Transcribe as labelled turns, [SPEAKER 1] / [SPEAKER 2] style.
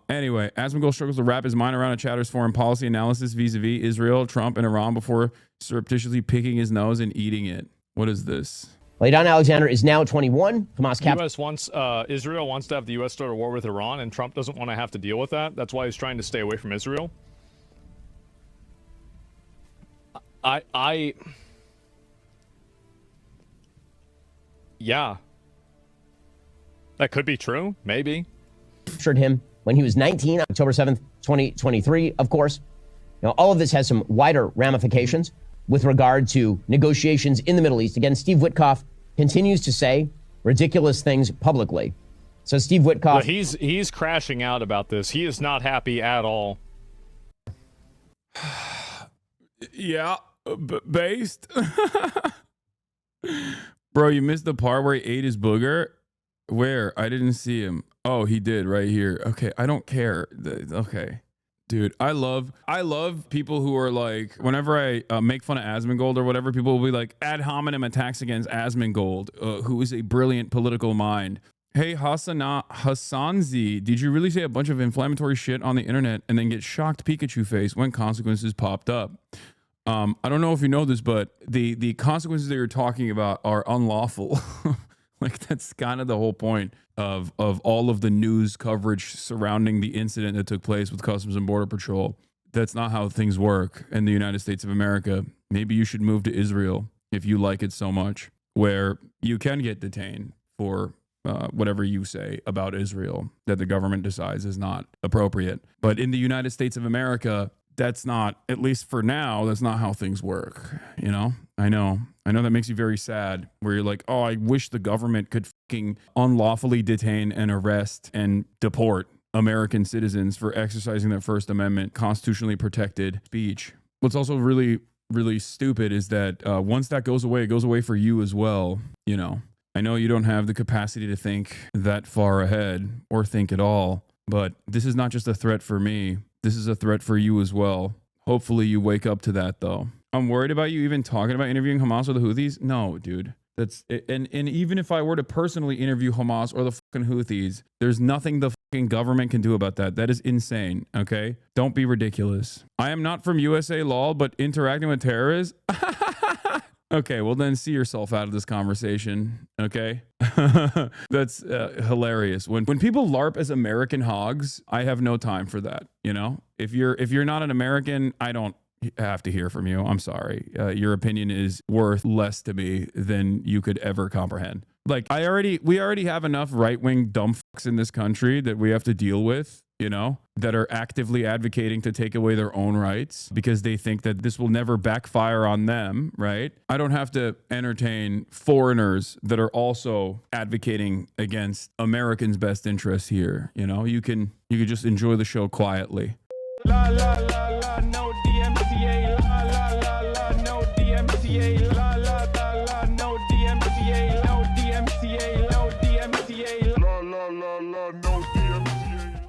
[SPEAKER 1] Anyway, Asmon struggles to wrap his mind around a chatter's foreign policy analysis vis-a-vis Israel, Trump, and Iran before surreptitiously picking his nose and eating it. What is this?
[SPEAKER 2] Leydan Alexander is now 21. Hamas
[SPEAKER 3] Israel wants to have the U.S. start a war with Iran, and Trump doesn't want to have to deal with that. That's why he's trying to stay away from Israel. Yeah. That could be true. Maybe.
[SPEAKER 2] Captured him when he was 19, October 7th, 2023, of course. Now, all of this has some wider ramifications with regard to negotiations in the Middle East. Again, Steve Witkoff continues to say ridiculous things publicly. So Steve Witkoff...
[SPEAKER 3] Well, he's crashing out about this. He is not happy at all.
[SPEAKER 1] Yeah, based. Bro, you missed the part where he ate his booger? Where? I didn't see him. Oh, he did right here. Okay, I don't care. Okay. Dude, I love people who are like, whenever I make fun of Asmongold or whatever, people will be like, ad hominem attacks against Asmongold, who is a brilliant political mind. Hey, Hasanzi, did you really say a bunch of inflammatory shit on the internet and then get shocked Pikachu face when consequences popped up? I don't know if you know this, but the consequences that you're talking about are unlawful. Like, that's kind of the whole point of all of the news coverage surrounding the incident that took place with Customs and Border Patrol. That's not how things work in the United States of America. Maybe you should move to Israel if you like it so much, where you can get detained for whatever you say about Israel that the government decides is not appropriate. But in the United States of America, that's not, at least for now, that's not how things work. You know, I know that makes you very sad, where you're like, oh, I wish the government could fucking unlawfully detain and arrest and deport American citizens for exercising their First Amendment constitutionally protected speech. What's also really, really stupid is that once that goes away, it goes away for you as well. You know, I know you don't have the capacity to think that far ahead or think at all, but this is not just a threat for me. This is a threat for you as well. Hopefully you wake up to that, though. I'm worried about you even talking about interviewing Hamas or the Houthis. No, dude. That's and even if I were to personally interview Hamas or the fucking Houthis, there's nothing the fucking government can do about that. That is insane, okay? Don't be ridiculous. I am not from USA lol, but interacting with terrorists? Okay, well then see yourself out of this conversation, okay? That's hilarious. When people LARP as American hogs, I have no time for that, you know? If you're not an American, I don't have to hear from you. I'm sorry. Your opinion is worth less to me than you could ever comprehend. Like, we already have enough right-wing dumb fucks in this country that we have to deal with, you know, that are actively advocating to take away their own rights because they think that this will never backfire on them, right? I don't have to entertain foreigners that are also advocating against Americans' best interests here, you know? You can just enjoy the show quietly. La, la, la, la, no.